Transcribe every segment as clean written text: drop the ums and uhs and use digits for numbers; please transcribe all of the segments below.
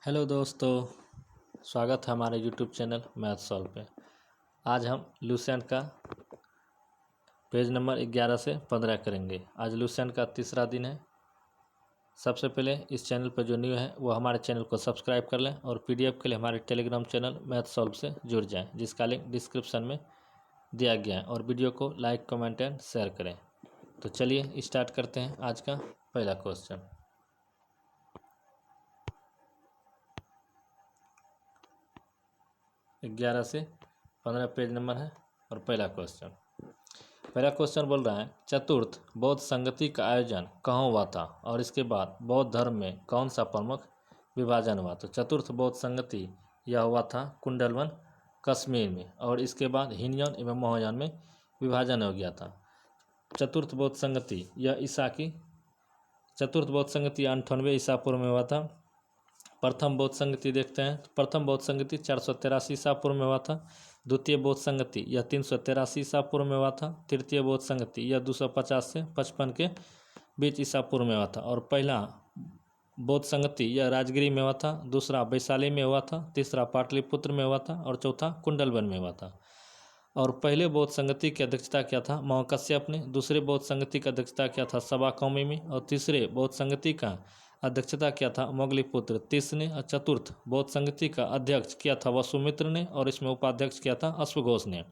Hello दोस्तों, स्वागत है हमारे यूट्यूब चैनल मैथ सॉल्व पे। आज हम लुसेंट का पेज नंबर 11 से 15 करेंगे। आज लुसेंट का तीसरा दिन है। सबसे पहले इस चैनल पर जो न्यू है वो हमारे चैनल को सब्सक्राइब कर लें और पीडीएफ के लिए हमारे टेलीग्राम चैनल मैथ सॉल्व से जुड़ जाएं, जिसका लिंक डिस्क्रिप्शन में दिया गया है। और वीडियो को लाइक, कमेंट एंड शेयर करें। तो चलिए स्टार्ट करते हैं आज का पहला क्वेश्चन। 11 से 15 पेज नंबर है और पहला क्वेश्चन बोल रहा है, चतुर्थ बौद्ध संगति का आयोजन कहाँ हुआ था और इसके बाद बौद्ध धर्म में कौन सा प्रमुख विभाजन हुआ। तो चतुर्थ बौद्ध संगति यह हुआ था कुंडलवन, कश्मीर में, और इसके बाद हीनयान एवं महायान में विभाजन हो गया था। चतुर्थ बौद्ध संगति यह चतुर्थ बौद्ध संगति 98 ईसा पूर्व में हुआ था। प्रथम बौद्ध संगति देखते हैं। प्रथम बौद्ध संगति 483 ईसा पूर्व में हुआ था। द्वितीय बौद्ध संगति यह 383 ईसा पूर्व में हुआ था। तृतीय बौद्ध संगति यह 250 से 55 के बीच ईसा पूर्व में हुआ था। और पहला बौद्ध संगति यह राजगिरी में हुआ था। दूसरा वैशाली में हुआ था। तीसरा पाटलिपुत्र में हुआ था और चौथा कुंडलवन में हुआ था। और पहले बौद्ध संगति की अध्यक्षता किया था महाकश्यप ने। दूसरे बौद्ध संगति की अध्यक्षता किया था सबाकौमी में। और तीसरे बौद्ध संगति का अध्यक्षता किया था मोगलीपुत्र तीस ने। और चतुर्थ बौद्ध संगति का अध्यक्ष किया था वसुमित्र ने और इसमें उपाध्यक्ष किया था अश्वघोष ने।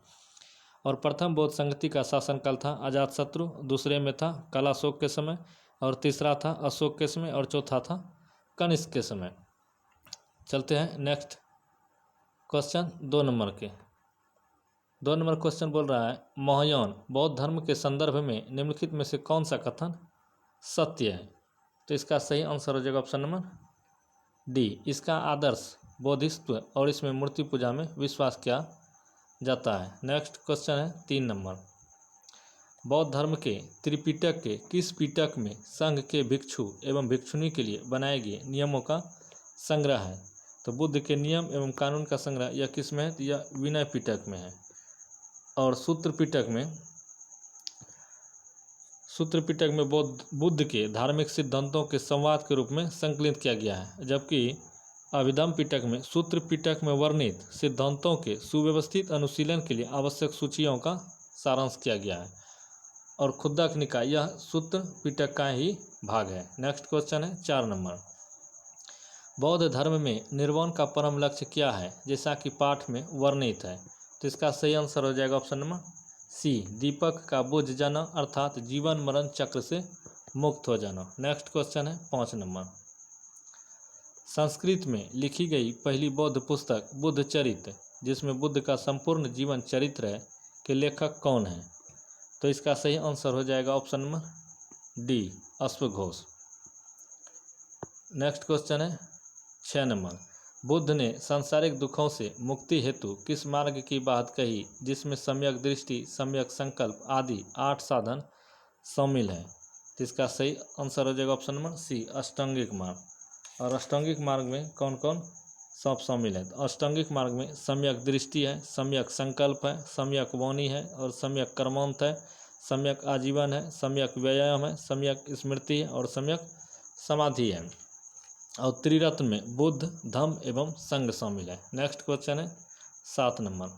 और प्रथम बौद्ध संगति का शासनकाल था अजातशत्रु, दूसरे में था कलाशोक के समय, और तीसरा था अशोक के समय, और चौथा था कनिष्क के समय। चलते हैं नेक्स्ट क्वेश्चन 2 नंबर के। 2 नंबर क्वेश्चन बोल रहा है, महायान बौद्ध धर्म के संदर्भ में निम्नलिखित में से कौन सा कथन सत्य है। तो इसका सही आंसर हो जाएगा ऑप्शन नंबर डी। इसका आदर्श बोधिसत्व और इसमें मूर्ति पूजा में विश्वास किया जाता है। नेक्स्ट क्वेश्चन है 3 नंबर। बौद्ध धर्म के त्रिपिटक के किस पिटक में संघ के भिक्षु एवं भिक्षुणी के लिए बनाए गए नियमों का संग्रह है। तो बुद्ध के नियम एवं कानून का संग्रह यह किस में है। तो यह विनय पिटक में है। और सूत्र पिटक में बुद्ध के धार्मिक सिद्धांतों के संवाद के रूप में संकलित किया गया है। जबकि अभिधम्म पिटक में सूत्र पिटक में वर्णित सिद्धांतों के सुव्यवस्थित अनुशीलन के लिए आवश्यक सूचियों का सारांश किया गया है। और खुद्दक निकाय यह सूत्र पिटक का ही भाग है। नेक्स्ट क्वेश्चन है 4 नंबर। बौद्ध धर्म में निर्वाण का परम लक्ष्य क्या है, जैसा कि पाठ में वर्णित है। तो इसका सही आंसर हो जाएगा ऑप्शन नंबर सी, दीपक का बुझ जाना, अर्थात जीवन मरण चक्र से मुक्त हो जाना। नेक्स्ट क्वेश्चन है 5 नंबर। संस्कृत में लिखी गई पहली बौद्ध पुस्तक बुद्ध चरित्र, जिसमें बुद्ध का संपूर्ण जीवन चरित्र है, के लेखक कौन है। तो इसका सही आंसर हो जाएगा ऑप्शन नंबर डी, अश्वघोष। नेक्स्ट क्वेश्चन है 6 नंबर। बुद्ध ने सांसारिक दुखों से मुक्ति हेतु किस मार्ग की बात कही, जिसमें सम्यक दृष्टि, सम्यक संकल्प आदि 8 साधन शामिल हैं। तो इसका सही आंसर हो जाएगा ऑप्शन नंबर सी, अष्टांगिक मार्ग। और अष्टांगिक मार्ग में कौन कौन सब शामिल है। तो अष्टांगिक मार्ग में सम्यक दृष्टि है, सम्यक संकल्प है, सम्यक वाणी है, और सम्यक कर्मांत है, सम्यक आजीवन है, सम्यक व्यायाम है, सम्यक स्मृति है, और सम्यक समाधि है। और त्रिरत्न में बुद्ध, धम्म एवं संघ शामिल है। नेक्स्ट क्वेश्चन है 7 नंबर।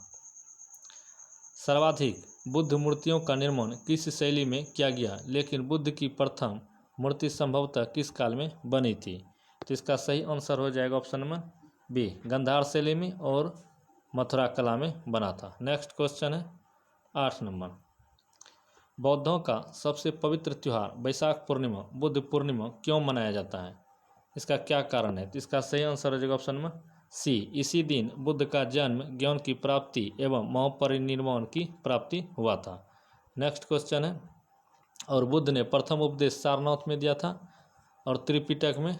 सर्वाधिक बुद्ध मूर्तियों का निर्माण किस शैली में किया गया, लेकिन बुद्ध की प्रथम मूर्ति संभवतः किस काल में बनी थी। तो इसका सही आंसर हो जाएगा ऑप्शन नंबर बी, गांधार शैली में और मथुरा कला में बना था। नेक्स्ट क्वेश्चन है 8 नंबर। बौद्धों का सबसे पवित्र त्यौहार वैशाख पूर्णिमा, बुद्ध पूर्णिमा क्यों मनाया जाता है, इसका क्या कारण है। तो इसका सही आंसर हो जाएगा ऑप्शन नंबर सी, इसी दिन बुद्ध का जन्म, ज्ञान की प्राप्ति एवं महापरिनिर्वाण की प्राप्ति हुआ था। नेक्स्ट क्वेश्चन है, और बुद्ध ने प्रथम उपदेश सारनाथ में दिया था, और त्रिपिटक में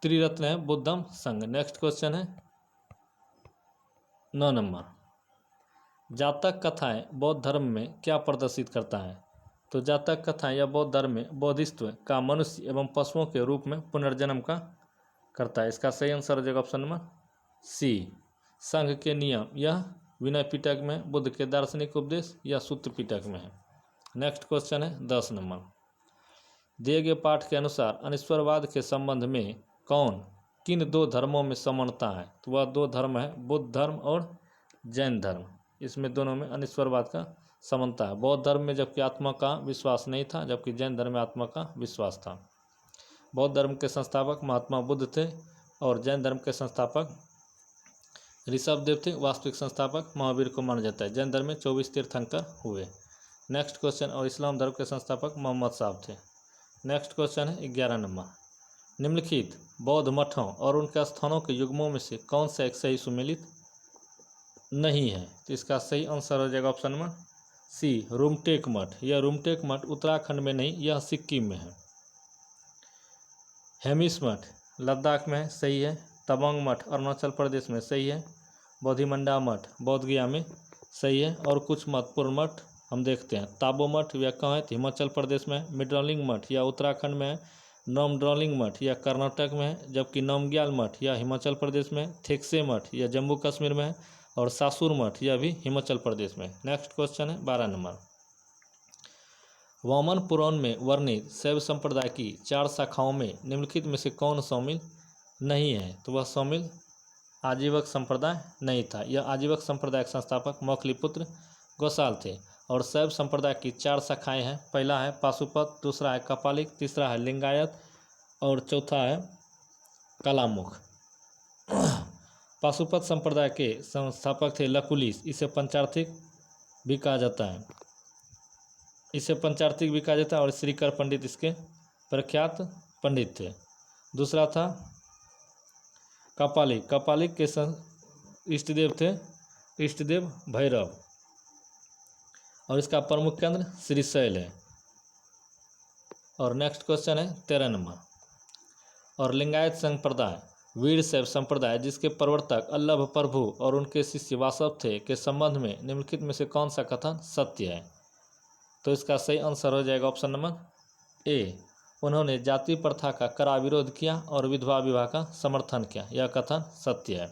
त्रिरत्न है बुद्धम संघ। नेक्स्ट क्वेश्चन है 9 नंबर। जातक कथाएं बौद्ध धर्म में क्या प्रदर्शित करता है। तो जातक कथाएं या बौद्ध धर्म में बोधिसत्व का मनुष्य एवं पशुओं के रूप में पुनर्जन्म का करता है। इसका सही आंसर हो जाएगा ऑप्शन नंबर सी, संघ के नियम यह विनय पिटक में, बुद्ध के दार्शनिक उपदेश या सूत्र पिटक में है। नेक्स्ट क्वेश्चन है 10 नंबर। दिए गए पाठ के अनुसार अनिश्वरवाद के संबंध में कौन किन दो धर्मों में समानता है? तो वह दो धर्म है बुद्ध धर्म और जैन धर्म। इसमें दोनों में अनिश्वरवाद का समानता है। बौद्ध धर्म में जबकि आत्मा का विश्वास नहीं था, जबकि जैन धर्म में आत्मा का विश्वास था। बौद्ध धर्म के संस्थापक महात्मा बुद्ध थे और जैन धर्म के संस्थापक ऋषभदेव थे। वास्तविक संस्थापक महावीर को माना जाता है। जैन धर्म में 24 तीर्थंकर हुए। नेक्स्ट क्वेश्चन, और इस्लाम धर्म के संस्थापक मोहम्मद साहब थे। नेक्स्ट क्वेश्चन है 11 नंबर, निम्नलिखित बौद्ध मठों और उनके स्थानों के युग्मों में से कौन सा एक सही सुमेलित नहीं है? तो इसका सही आंसर हो जाएगा ऑप्शन नंबर सी, रुमटेक मठ। यह रुमटेक मठ उत्तराखंड में नहीं, यह सिक्किम में है। हेमिस मठ लद्दाख में है, सही है। तवांग मठ अरुणाचल प्रदेश में, सही है। बोधिमंडा मठ बोध गया में, सही है। और कुछ महत्वपूर्ण मठ हम देखते हैं। ताबो मठ यह कहाँ है? हिमाचल प्रदेश में। मिड्रोलिंग मठ यह उत्तराखंड में है। नोमड्रोलिंग मठ यह कर्नाटक में है, जबकि नोमग्याल मठ यह हिमाचल प्रदेश में। थेक्से मठ यह जम्मू कश्मीर में है और सासुर मठ यह भी हिमाचल प्रदेश में। नेक्स्ट क्वेश्चन है 12 नंबर, वामन पुराण में वर्णित शैव संप्रदाय की 4 शाखाओं में निम्नलिखित में से कौन शामिल नहीं है? तो वह शामिल आजीवक संप्रदाय नहीं था। यह आजीवक संप्रदाय के संस्थापक मौखलीपुत्र गौसाल थे। और शैव संप्रदाय की 4 शाखाएं हैं। पहला है पाशुपत, दूसरा है कपालिक, तीसरा है लिंगायत और चौथा है कालामुख। पाशुपत संप्रदाय के संस्थापक थे लकुलिश। इसे पंचार्थिक भी कहा जाता है। और श्रीकर पंडित इसके प्रख्यात पंडित थे। दूसरा था कपालिक के इष्टदेव थे इष्टदेव भैरव और इसका प्रमुख केंद्र श्रीशैल है। और नेक्स्ट क्वेश्चन है 13 नंबर, और लिंगायत संप्रदाय वीर शैव संप्रदाय जिसके प्रवर्तक अल्लभ प्रभु और उनके शिष्य वासव थे के संबंध में निम्नलिखित में से कौन सा कथन सत्य है? तो इसका सही आंसर हो जाएगा ऑप्शन नंबर ए, उन्होंने जाति प्रथा का कड़ा विरोध किया और विधवा विवाह का समर्थन किया। यह कथन सत्य है।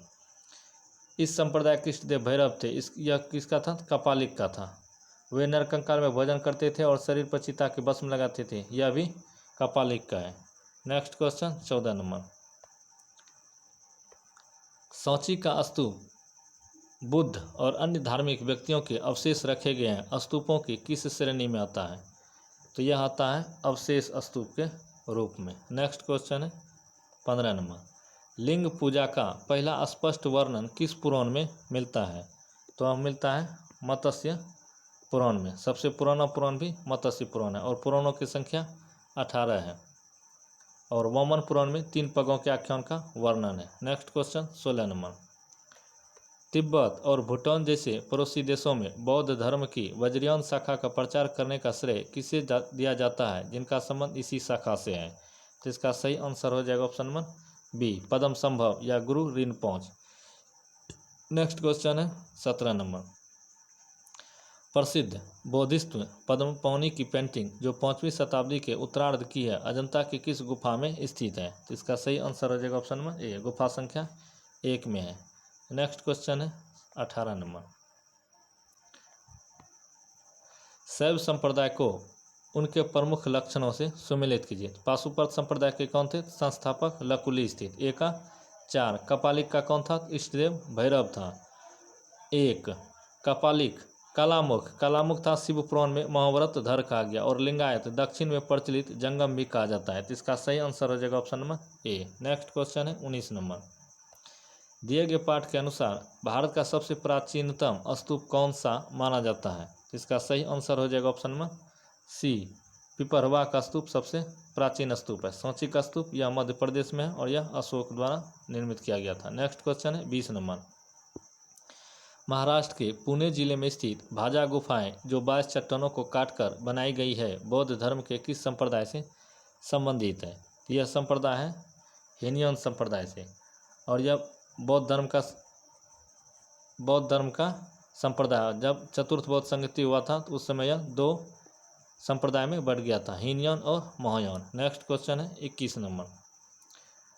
इस संप्रदाय के इष्टदेव भैरव थे। यह किसका था? कपालिक का था। वे नरकंकाल में भोजन करते थे और शरीर पर चिता के भस्म लगाते थे। यह भी कपालिक का है। नेक्स्ट क्वेश्चन 14 नंबर, सांची का स्तूप बुद्ध और अन्य धार्मिक व्यक्तियों के अवशेष रखे गए हैं स्तूपों की किस श्रेणी में आता है? तो यह आता है अवशेष स्तूप के रूप में। नेक्स्ट क्वेश्चन है 15 नंबर, लिंग पूजा का पहला स्पष्ट वर्णन किस पुराण में मिलता है? तो वह मिलता है मत्स्य पुराण में। सबसे पुराना पुराण भी मत्स्य पुराण है और पुराणों की संख्या 18 है। और वामन पुराण में 3 पगों के आख्यान का वर्णन है। नेक्स्ट क्वेश्चन 16 नंबर, तिब्बत और भूटान जैसे पड़ोसी देशों में बौद्ध धर्म की वज्रयान शाखा का प्रचार करने का श्रेय किसे दिया जाता है जिनका संबंध इसी शाखा से है? तो इसका सही आंसर हो जाएगा ऑप्शन नंबर बी, पद्म संभव या गुरु रिनपोंच। नेक्स्ट क्वेश्चन है 17 नंबर, प्रसिद्ध बौद्धिस्ट पद्मपाणि की पेंटिंग जो 5वीं शताब्दी के उत्तरार्ध की है अजंता की किस गुफा में स्थित है? तो इसका सही आंसर हो जाएगा ऑप्शन नंबर ए, गुफा संख्या 1 में है। नेक्स्ट क्वेश्चन है 18 नंबर, शैव संप्रदाय को उनके प्रमुख लक्षणों से सुमेलित कीजिए। पाशुपत संप्रदाय के कौन थे? संस्थापक लकुलिश थे। ए का 4। कपालिक का कौन था? इष्टदेव भैरव था 1। कपालिक कालामुख था शिव पुराण में महाव्रत धर कहा गया। और लिंगायत दक्षिण में प्रचलित जंगम भी कहा जाता है। तो इसका सही आंसर हो जाएगा option number A. Next question है 19 नंबर, दिए गए पाठ के अनुसार भारत का सबसे प्राचीनतम स्तूप कौन सा माना जाता है? इसका सही आंसर हो जाएगा ऑप्शन नंबर सी, पिपरवा का स्तूप सबसे प्राचीन स्तूप है। सांची का स्तूप यह मध्य प्रदेश में है और यह अशोक द्वारा निर्मित किया गया था। नेक्स्ट क्वेश्चन है 20 नंबर, महाराष्ट्र के पुणे जिले में स्थित भाजा गुफाएं जो 22 चट्टानों को काटकर बनाई गई है बौद्ध धर्म के किस संप्रदाय से संबंधित है? यह संप्रदाय है हीनयान संप्रदाय से। और यह बौद्ध धर्म का संप्रदाय, जब चतुर्थ बौद्ध संगति हुआ था तो उस समय यह 2 संप्रदाय में बढ़ गया था, हीनयान और महायान। नेक्स्ट क्वेश्चन है 21 नंबर,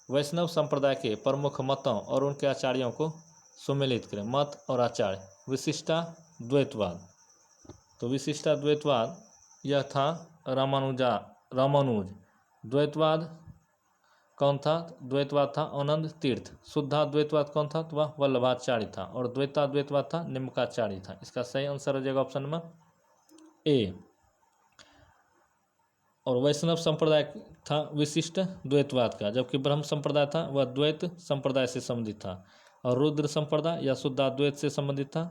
वैष्णव संप्रदाय के प्रमुख मतों और उनके आचार्यों को सुमेलित करें। मत और आचार्य, विशिष्टाद्वैतवाद। तो विशिष्टाद्वैतवाद यह था रामानुज। द्वैतवाद कौन था? द्वैतवाद था आनंद तीर्थ। शुद्धाद्वैतवाद कौन था? तो वह वल्लभाचार्य था। और द्वैताद्वैतवाद था निम्बकाचार्य था। इसका सही आंसर हो जाएगा ऑप्शन नंबर ए। और वैष्णव संप्रदाय था विशिष्ट द्वैतवाद का, जबकि ब्रह्म संप्रदाय था वह द्वैत संप्रदाय से संबंधित था। और रुद्र संप्रदाय या शुद्धाद्वैत से संबंधित था।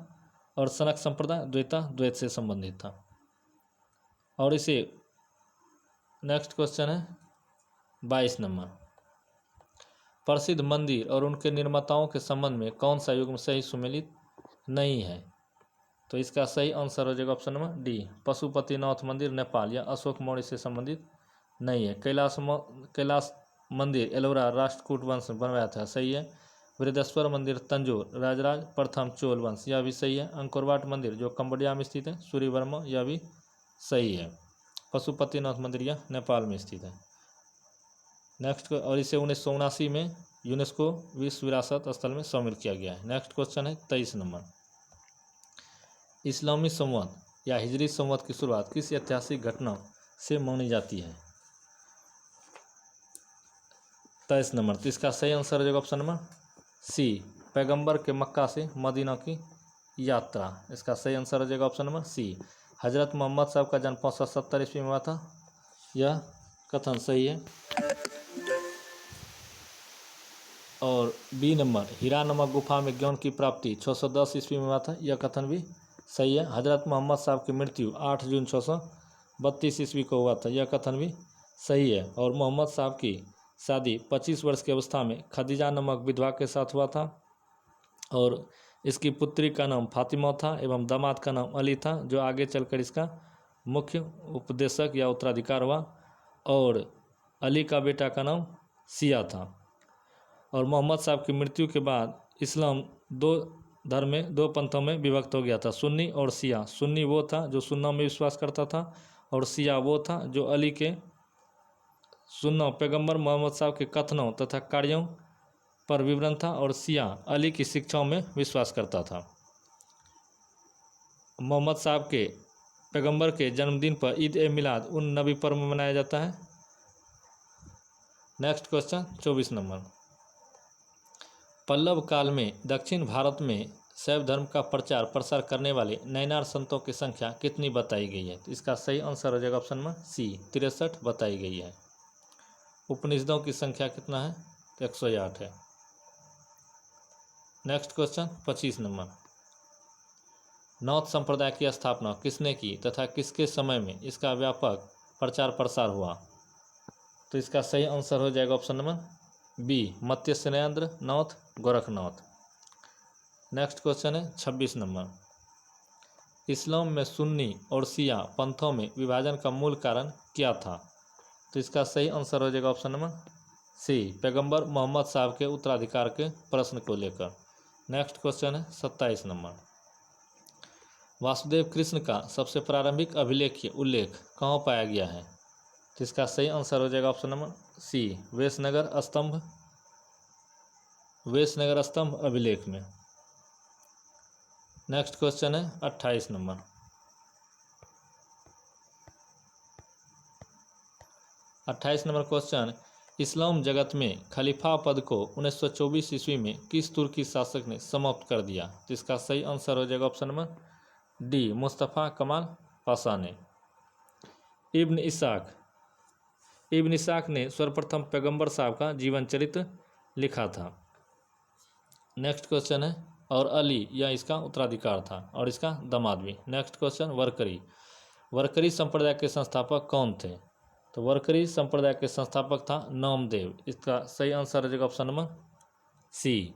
और सनक संप्रदाय द्वैताद्वैत से संबंधित था। और इसे नेक्स्ट क्वेश्चन है 22 नंबर। प्रसिद्ध मंदिर और उनके निर्माताओं के संबंध में कौन सा युग्म सही सुमेलित नहीं है? तो इसका सही आंसर हो जाएगा ऑप्शन नंबर डी, पशुपतिनाथ मंदिर नेपाल या अशोक मौर्य से संबंधित नहीं है। कैलाश मंदिर एलोरा राष्ट्रकूट वंश बनवाया था, सही है। बृहदेश्वर मंदिर तंजौर राजराज प्रथम चोल वंश, यह भी सही है। अंकोरवाट मंदिर जो कंबोडिया में स्थित है सूर्यवर्मा, यह भी सही है। पशुपतिनाथ मंदिर यह नेपाल में स्थित है। नेक्स्ट, और इसे 1979 में यूनेस्को विश्व विरासत स्थल में शामिल किया गया है। नेक्स्ट क्वेश्चन है 23 नंबर। इस्लामी संवत या हिजरी संवत की शुरुआत किस ऐतिहासिक घटना से मानी जाती है? 23 नंबर। तो इसका सही आंसर हो जाएगा ऑप्शन नंबर सी, पैगंबर के मक्का से मदीना की यात्रा। इसका सही आंसर हो जाएगा ऑप्शन नंबर सी। हजरत मोहम्मद साहब का जन्म 570 ईस्वी में हुआ था, यह कथन सही है। और बी नंबर, हीरा नमक गुफा में ज्ञान की प्राप्ति 610 ईस्वी में हुआ था, यह कथन भी सही है। हजरत मोहम्मद साहब की मृत्यु 8 जून 632 ईस्वी को हुआ था, यह कथन भी सही है। और मोहम्मद साहब की शादी 25 वर्ष की अवस्था में खदीजा नामक विधवा के साथ हुआ था। और इसकी पुत्री का नाम फातिमा था एवं दामाद का नाम अली था, जो आगे चलकर इसका मुख्य उपदेशक या उत्तराधिकार हुआ। और अली का बेटा का नाम सिया था। और मोहम्मद साहब की मृत्यु के बाद इस्लाम दो पंथों में विभक्त हो गया था, सुन्नी और सिया। सुन्नी वो था जो सुन्ना में विश्वास करता था, और सिया वो था जो अली के सुन्ना पैगंबर मोहम्मद साहब के कथनों तथा कार्यों पर विवरण था, और सिया अली की शिक्षाओं में विश्वास करता था। मोहम्मद साहब के पैगंबर के जन्मदिन पर ईद ए मिलाद उन नबी पर्व मनाया जाता है। Next question 24 number. पल्लव काल में दक्षिण भारत में शैव धर्म का प्रचार प्रसार करने वाले नैनार संतों की संख्या कितनी बताई गई है? तो इसका सही आंसर हो जाएगा ऑप्शन नंबर सी, 63 बताई गई है। उपनिषदों की संख्या कितना है? तो 108 है। Next question 25 number. नौत संप्रदाय की स्थापना किसने की तथा किसके समय में इसका व्यापक प्रचार प्रसार हुआ? तो इसका सही आंसर हो जाएगा ऑप्शन नंबर बी, मत्स्येंद्र नाथ गोरखनाथ। नेक्स्ट क्वेश्चन है 26 नंबर। इस्लाम में सुन्नी और शिया पंथों में विभाजन का मूल कारण क्या था? तो इसका सही आंसर हो जाएगा ऑप्शन नंबर सी, पैगंबर मोहम्मद साहब के उत्तराधिकार के प्रश्न को लेकर। नेक्स्ट क्वेश्चन है 27 नंबर। वासुदेव कृष्ण का सबसे प्रारंभिक अभिलेखीय उल्लेख कहाँ पाया गया है? तो इसका सही आंसर हो जाएगा ऑप्शन नंबर सी, वेशनगर स्तंभ अभिलेख में। नेक्स्ट क्वेश्चन है 28 नंबर। क्वेश्चन, इस्लाम जगत में खलीफा पद को 1924 ईस्वी में किस तुर्की शासक ने समाप्त कर दिया? तो इसका सही आंसर हो जाएगा ऑप्शन नंबर डी, मुस्तफ़ा कमाल पाशा ने। इब्न इसाक ने सर्वप्रथम पैगंबर साहब का जीवन चरित्र लिखा था। नेक्स्ट क्वेश्चन है, और अली या इसका उत्तराधिकार था और इसका दामाद भी। नेक्स्ट क्वेश्चन, वरकरी संप्रदाय के संस्थापक कौन थे? तो वरकरी संप्रदाय के संस्थापक था नामदेव। इसका सही आंसर हो जाएगा ऑप्शन नंबर सी।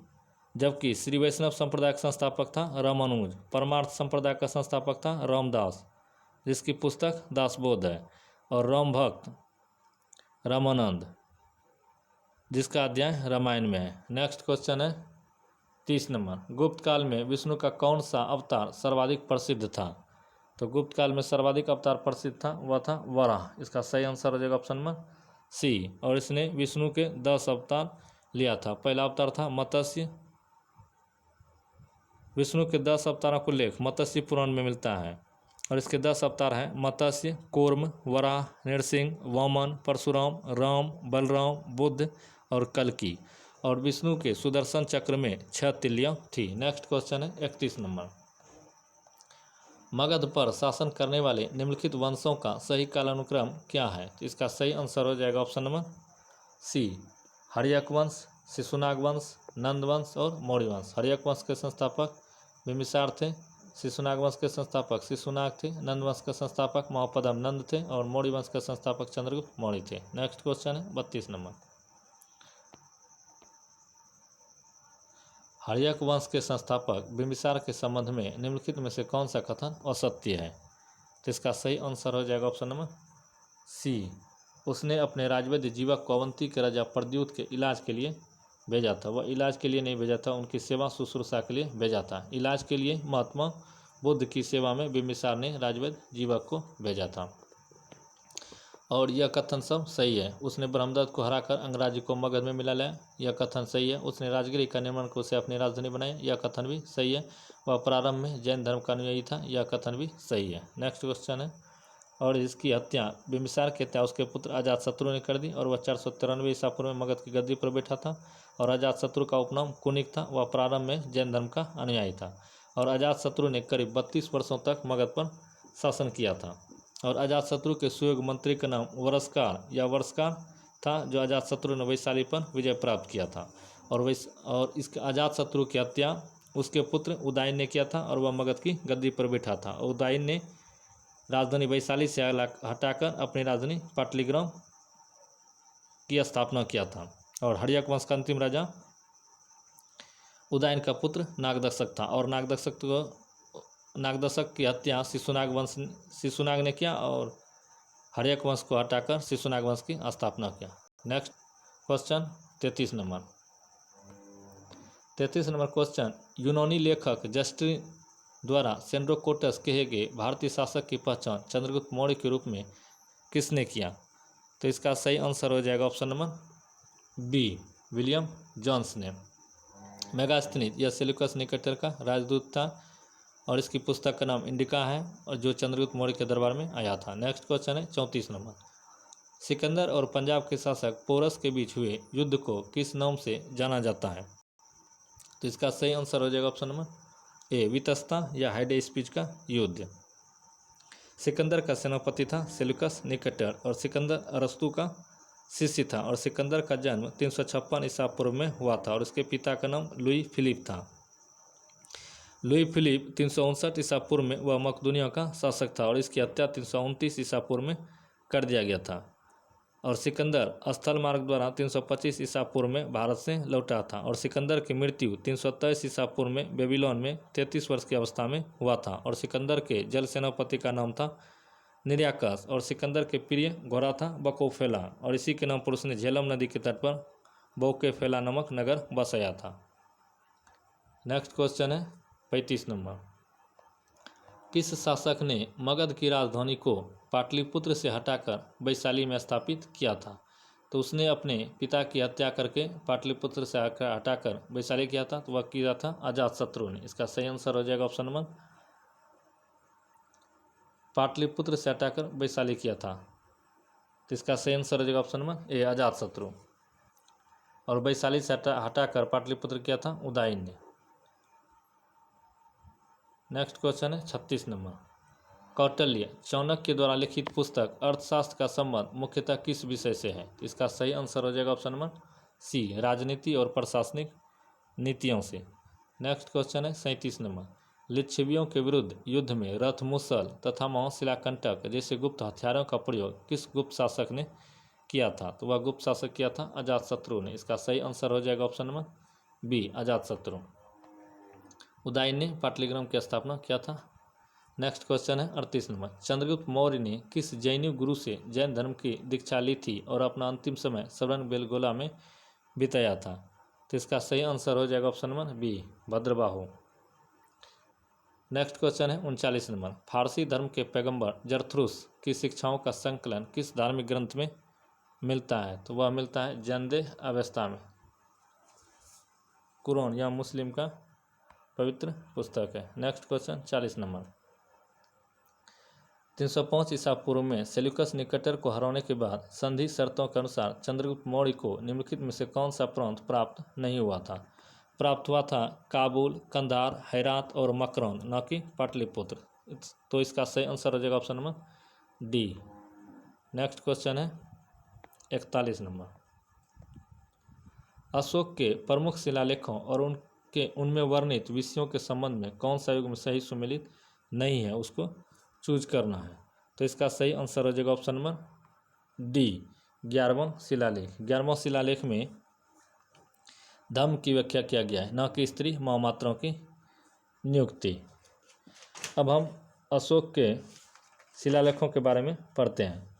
जबकि श्री वैष्णव संप्रदाय का संस्थापक था रामानुज। परमार्थ संप्रदाय का संस्थापक था रामदास, जिसकी पुस्तक दासबोध है। और राम भक्त रामानंद, जिसका अध्याय रामायण में है। नेक्स्ट क्वेश्चन है 30 नंबर। गुप्त काल में विष्णु का कौन सा अवतार सर्वाधिक प्रसिद्ध था? तो गुप्त काल में सर्वाधिक अवतार प्रसिद्ध था वह था वराह। इसका सही आंसर हो जाएगा ऑप्शन नंबर सी। और इसने विष्णु के 10 अवतार लिया था। पहला अवतार था मत्स्य। विष्णु के 10 अवतारों को उल्लेख मत्स्य पुराण में मिलता है, और इसके 10 अवतार हैं मत्स्य, कूर्म, वराह, नृसिंह, वामन, परशुराम, राम, बलराम, बुद्ध और कल्कि, और विष्णु के सुदर्शन चक्र में 6 तिल्लियाँ थी। नेक्स्ट क्वेश्चन है 31 नंबर, मगध पर शासन करने वाले निम्नलिखित वंशों का सही कालानुक्रम क्या है? तो इसका सही आंसर हो जाएगा ऑप्शन नंबर सी, हर्यक वंश, शिशुनाग वंश, नंद वंश और मौर्य वंश। हर्यक वंश के संस्थापक बिंबिसार थे, शिशुनाग वंश के संस्थापक शिशुनाग थे, नंद वंश के संस्थापक महापदम नंद थे और मौर्य वंश के संस्थापक चंद्रगुप्त मौर्य थे। नेक्स्ट क्वेश्चन है 32 नंबर, हर्यक वंश के संस्थापक बिंबिसार के संबंध में निम्नलिखित में से कौन सा कथन असत्य है? तो इसका सही आंसर हो जाएगा ऑप्शन नंबर सी, उसने अपने राजवैद्य जीवक को अवंती के राजा प्रद्युत के इलाज के लिए भेजा था। वह इलाज के लिए नहीं भेजा था, उनकी सेवा शुश्रूषा के लिए भेजा था। इलाज के लिए महात्मा बुद्ध की सेवा में बिंबिसार ने राजवैद्य जीवक को भेजा था। और यह कथन सब सही है। उसने ब्रह्मदत्त को हराकर अंगराज्य को मगध में मिला लाया, यह कथन सही है। उसने राजगिरी का निर्माण कर उसे अपनी राजधानी बनाया, यह कथन भी सही है। वह प्रारंभ में जैन धर्म का अनुयायी था, यह कथन भी सही है। नेक्स्ट क्वेश्चन है, और इसकी हत्या बिंबिसार की हत्या उसके पुत्र अजातशत्रु ने कर दी और वह 493 ईसा पूर्व में मगध की गद्दी पर बैठा था। और अजातशत्रु का उपनाम कुनिक था, वह प्रारंभ में जैन धर्म का अनुयायी था। और अजातशत्रु ने करीब 32 वर्षों तक मगध पर शासन किया था। और अजातशत्रु के सुयोग्य मंत्री का नाम वरस्कार या वर्षकार था, जो अजातशत्रु ने वैशाली पर विजय प्राप्त किया था। और इसके अजातशत्रु की हत्या उसके पुत्र उदयन ने किया था और वह मगध की गद्दी पर बैठा था। उदयन ने राजधानी वैशाली से हटाकर अपनी राजधानी पाटलिग्राम की स्थापना किया था। और हर्यक वंश का अंतिम राजा उदयन का पुत्र नागदक्षक था। और नागदक्षक की हत्या शिशुनाग ने किया और हर्यक वंश को हटाकर शिशुनाग वंश की स्थापना किया। Next question 33 number, 33 number question, यूनानी लेखक जस्टिन द्वारा सेंड्रोकोटस कहे गए भारतीय शासक की पहचान चंद्रगुप्त मौर्य के रूप में किसने किया? तो इसका सही आंसर हो जाएगा option number B, William Jones ने। मेगास्थनीज यह सेल्यूकस निकेटर का राजदूत था और इसकी पुस्तक का नाम इंडिका है और जो चंद्रगुप्त मौर्य के दरबार में आया था। नेक्स्ट क्वेश्चन है 34 नंबर, सिकंदर और पंजाब के शासक पोरस के बीच हुए युद्ध को किस नाम से जाना जाता है? तो इसका सही आंसर हो जाएगा ऑप्शन नंबर ए, वितस्ता या हाइडे स्पीच का युद्ध। सिकंदर का सेनापति था सेल्यूकस निकेटर और सिकंदर अरस्तु का शिष्य था। और सिकंदर का जन्म 356 ईसा पूर्व में हुआ था और उसके पिता का नाम लुई फिलिप था। लुई फिलिप 359 ईसा पूर्व में वह मकदूनिया का शासक था और इसकी हत्या 329 ईसा पूर्व में कर दिया गया था। और सिकंदर स्थल मार्ग द्वारा 325 ईसा पूर्व में भारत से लौटा था। और सिकंदर की मृत्यु 323 ईसा पूर्व में बेबीलोन में 33 वर्ष की अवस्था में हुआ था। और सिकंदर के जल सेनापति का नाम था निर्याकस और सिकंदर के प्रिय घोड़ा था बकोफेला और इसी के नाम पर उसने झेलम नदी के तट पर बोकेफेला नामक नगर बसाया था। नेक्स्ट क्वेश्चन है 35 नंबर, किस शासक ने मगध की राजधानी को पाटलिपुत्र से हटाकर वैशाली में स्थापित किया था? तो उसने अपने पिता की हत्या करके पाटलिपुत्र से हटाकर वैशाली किया था, तो वह किया था अजातशत्रु ने। इसका सही आंसर हो जाएगा ऑप्शन नंबर, पाटलिपुत्र से हटाकर वैशाली किया था। तो इसका सही आंसर हो जाएगा ऑप्शन नंबर ए, अजातशत्रु। और वैशाली से हटाकर पाटलिपुत्र किया था उदयन ने। नेक्स्ट क्वेश्चन है 36 नंबर, कौटिल्य चाणक्य द्वारा लिखित पुस्तक अर्थशास्त्र का संबंध मुख्यतः किस विषय से है? इसका सही आंसर हो जाएगा ऑप्शन नंबर सी, राजनीति और प्रशासनिक नीतियों से। नेक्स्ट क्वेश्चन है 37 नंबर, लिच्छवियों के विरुद्ध युद्ध में रथ, मुसल तथा महाशिलाकंटक जैसे गुप्त हथियारों का प्रयोग किस गुप्त शासक ने किया था? तो वह गुप्त शासक किया था अजातशत्रु ने। इसका सही आंसर हो जाएगा option number B, Ajatashatru. Udayan ने पाटलिग्राम की स्थापना किया था। नेक्स्ट क्वेश्चन है 38 नंबर, चंद्रगुप्त मौर्य ने किस जैनी गुरु से जैन धर्म की दीक्षा ली थी और अपना अंतिम समय श्रवण बेलगोला में बिताया था? तो इसका सही आंसर हो जाएगा option number B, Bhadrabahu. Next question है 39 नंबर, फारसी धर्म के पैगंबर जरथ्रुस की शिक्षाओं का संकलन किस धार्मिक ग्रंथ में मिलता है? तो वह मिलता है जंदे अवेस्ता में। कुरान या मुस्लिम का पवित्र पुस्तक है। नेक्स्ट क्वेश्चन 40 नंबर, 305 ईसा पूर्व में सेल्यूकस निकेटर को हराने के बाद संधि शर्तों के अनुसार चंद्रगुप्त मौर्य को निम्नलिखित में से कौन सा प्रांत प्राप्त नहीं हुआ था? प्राप्त हुआ था काबुल, कंधार, हेरात और मकरौन, न कि पाटलिपुत्र। तो इसका सही आंसर हो जाएगा option number D. Next question है 41 नंबर। अशोक के प्रमुख शिलालेखों और उनमें वर्णित विषयों के संबंध में कौन सा युग में सही सुमेलित नहीं है, उसको चूज करना है। तो इसका सही आंसर हो जाएगा ऑप्शन नंबर डी 11वां शिलालेख। 11वां शिलालेख में धम्म की व्याख्या किया गया है, न कि स्त्री महामात्राओं की नियुक्ति। अब हम अशोक के शिलालेखों के बारे में पढ़ते हैं।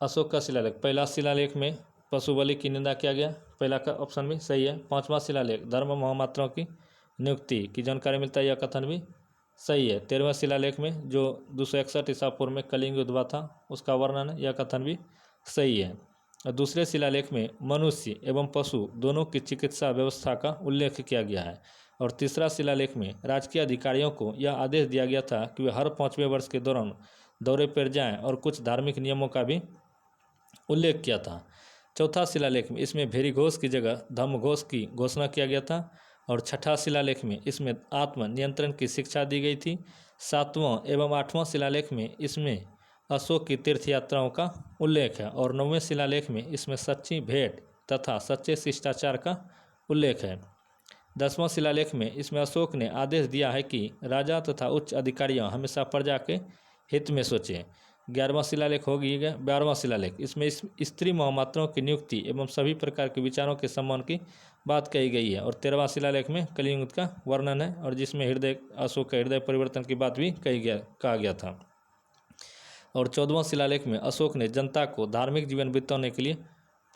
अशोक का शिलालेख, पहला शिलालेख में पशु बलि की निंदा किया गया, पहला का ऑप्शन भी सही है। 5वां शिलालेख धर्म महामात्राओं की नियुक्ति की जानकारी मिलता है, यह कथन भी सही है। 13वें शिलालेख में जो 261 ईसा पूर्व में कलिंग युद्ध हुआ था उसका वर्णन है, यह कथन भी सही है। और दूसरे शिलालेख में मनुष्य एवं पशु दोनों की चिकित्सा व्यवस्था का उल्लेख किया गया है। और तीसरा शिलालेख में राजकीय अधिकारियों को यह आदेश दिया गया था कि वे हर 5वें वर्ष के दौरान दौरे पर जाएं और कुछ धार्मिक नियमों का भी उल्लेख किया था। चौथा शिलालेख में इसमें भेरी घोष की जगह धम्म घोष की घोषणा किया गया था। और छठा शिलालेख में इसमें आत्म नियंत्रण की शिक्षा दी गई थी। 7वां एवं 8वां शिलालेख में इसमें अशोक की तीर्थ यात्राओं का उल्लेख है। और 9वें शिलालेख में इसमें सच्ची भेंट तथा सच्चे शिष्टाचार का उल्लेख है। 10वां शिलालेख में इसमें अशोक ने आदेश दिया है कि राजा तथा उच्च अधिकारियों हमेशा प्रजा के हित में सोचें। 11वां शिलालेख हो गया। 12वां शिलालेख इसमें स्त्री महामात्राओं की नियुक्ति एवं सभी प्रकार के विचारों के सम्मान की बात कही गई है। और 13वां शिलालेख में कलिंग युद्ध का वर्णन है और जिसमें अशोक का हृदय परिवर्तन की बात भी कहा गया था। और 14वां शिलालेख में अशोक ने जनता को धार्मिक जीवन बिताने के लिए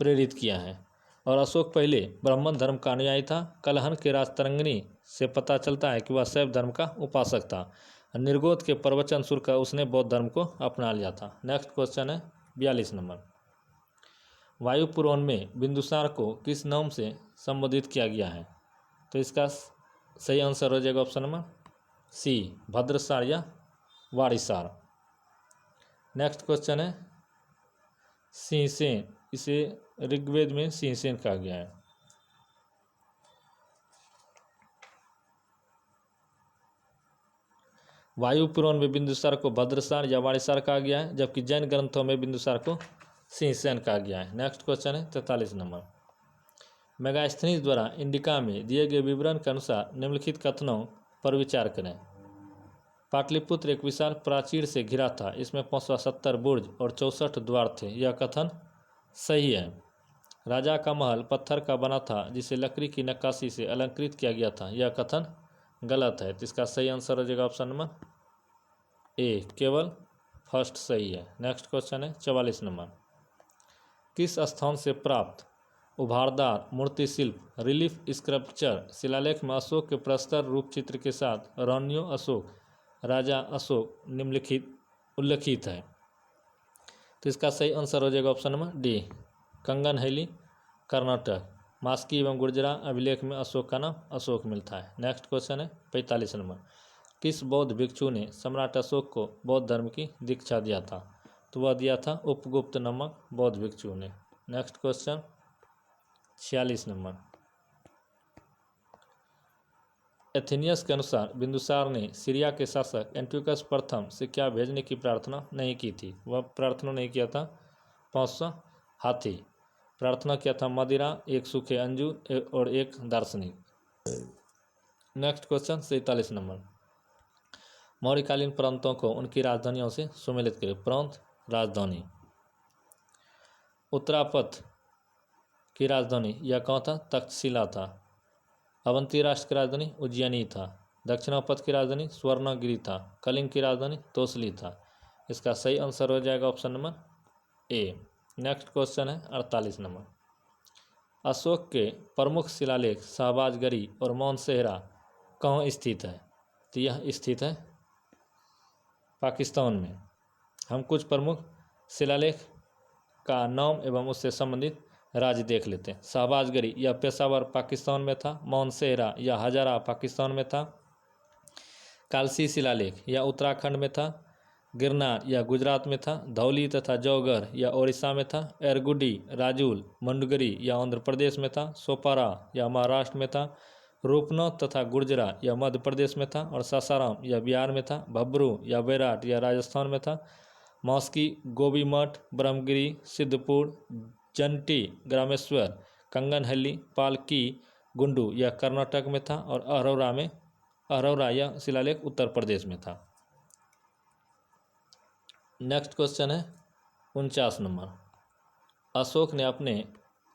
प्रेरित किया है। और अशोक पहले ब्राह्मण धर्म का अनुयायी था। कलहन के राजतरंगिणी से पता चलता है कि वह शैव धर्म का उपासक था। निर्गोध के प्रवचन सुनकर उसने बौद्ध धर्म को अपना लिया था। नेक्स्ट क्वेश्चन है 42 नंबर। वायु पुराण में बिंदुसार को किस नाम से संबोधित किया गया है? तो इसका सही आंसर हो जाएगा ऑप्शन नंबर सी भद्रसार या वारिसार। नेक्स्ट क्वेश्चन है सिंहसेन, इसे ऋग्वेद में सिंहसेन कहा गया है। वायु पुराण में बिंदुसार को भद्रसार या वारिसार कहा गया है, जबकि जैन ग्रंथों में बिंदुसार को सिंहसेन कहा गया है। नेक्स्ट क्वेश्चन है 43 नंबर। मेगास्थनीज द्वारा इंडिका में दिए गए विवरण के अनुसार निम्नलिखित कथनों पर विचार करें। पाटलिपुत्र एक विशाल प्राचीर से घिरा था, इसमें 570 बुर्ज और 64 द्वार थे, यह कथन सही है। राजा का महल पत्थर का बना था जिसे लकड़ी की नक्काशी से अलंकृत किया गया था, यह कथन गलत है। तो इसका सही आंसर हो जाएगा ऑप्शन नंबर ए, केवल फर्स्ट सही है। नेक्स्ट क्वेश्चन है 44 नंबर। किस स्थान से प्राप्त उभारदार मूर्ति शिल्प रिलीफ स्कल्पचर शिलालेख में अशोक के प्रस्तर रूप चित्र के साथ रानियों अशोक, राजा अशोक निम्नलिखित उल्लेखित है? तो इसका सही आंसर हो जाएगा ऑप्शन नंबर डी, कंगनहैली, कर्नाटक। मास्की एवं गुर्जरा अभिलेख में अशोक का नाम अशोक मिलता है। नेक्स्ट क्वेश्चन है 45 नंबर। किस बौद्ध भिक्षु ने सम्राट अशोक को बौद्ध धर्म की दीक्षा दिया था? तो वह दिया था उपगुप्त नामक बौद्ध भिक्षु ने। Next question 46 number. एथेनियस के अनुसार बिंदुसार ने सीरिया के शासक एंटियोकस प्रथम से क्या भेजने की प्रार्थना नहीं की थी? वह प्रार्थना नहीं किया था 500 हाथी, प्रार्थना किया था मदिरा, एक सूखे अंजूर और एक दार्शनिक। Next question 47 number. मौर्यकालीन प्रांतों को उनकी राजधानियों से सुमेलित करें। प्रांत, राजधानी। उत्तरापथ की राजधानी यह कौन था? तक्षशिला था। अवंती राष्ट्र की राजधानी उज्जैनी था। दक्षिणापथ की राजधानी स्वर्णगिरी था। कलिंग की राजधानी तोसली था। इसका सही आंसर हो जाएगा option number A. Next question है 48 नंबर। अशोक के प्रमुख शिलालेख शाहबाजगरी और मौनसेहरा कहाँ स्थित है? तो यह स्थित है पाकिस्तान में। हम कुछ प्रमुख शिलालेख का नाम एवं उससे संबंधित राज्य देख लेते हैं। शाहबाजगरी यह पेशावर पाकिस्तान में था। मौनसेहरा यह हजारा पाकिस्तान में था। कालसी शिलालेख यह उत्तराखंड में था। गिरनार या गुजरात में था, धौली तथा जौगर या ओडिशा में था, एरगुडी, राजूल, मंडगरी या आंध्र प्रदेश में था, सोपारा या महाराष्ट्र में था, रूपनौ तथा गुर्जरा या मध्य प्रदेश में था, और सासाराम या बिहार में था, भब्रू या बैराट या राजस्थान में था, मौस्की, गोबीमठ, ब्रह्मगिरी, सिद्धपुर, जंटी, ग्रामेश्वर, कंगनहल्ली, पालकी, गुंडू या कर्नाटक में था, और अरोरा या शिलालेख उत्तर प्रदेश में था। नेक्स्ट क्वेश्चन है 49 नंबर। अशोक ने अपने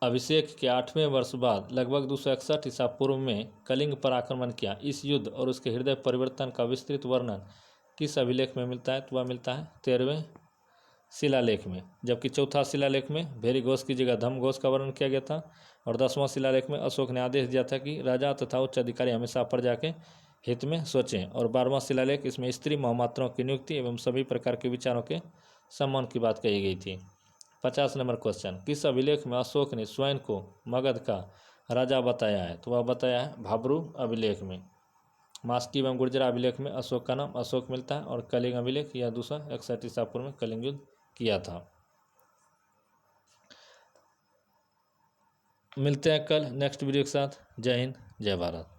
अभिषेक के 8वें वर्ष बाद लगभग 261 ईसा पूर्व में कलिंग पर आक्रमण किया। इस युद्ध और उसके हृदय परिवर्तन का विस्तृत वर्णन किस अभिलेख में मिलता है? तो वह मिलता है 13वें शिलालेख में, जबकि चौथा शिलालेख में भेरी घोष की जगह धम घोष का वर्णन किया गया था, और 10वां शिलालेख में अशोक ने आदेश दिया था कि राजा तथा उच्च अधिकारी हमेशा प्रजा के हित में सोचें, और 12वां शिलालेख इसमें स्त्री महामात्राओं की नियुक्ति एवं सभी प्रकार के विचारों के सम्मान की बात कही गई थी। 50 नंबर क्वेश्चन। किस अभिलेख में अशोक ने स्वयं को मगध का राजा बताया है? तो वह बताया है भाब्रू अभिलेख में। मास्की एवं गुर्जरा अभिलेख में अशोक का नाम अशोक मिलता है, और कलिंग अभिलेख यह 261 ईसा पूर्व में कलिंग युद्ध किया था। मिलते हैं कल नेक्स्ट वीडियो के साथ। जय हिंद, जय भारत।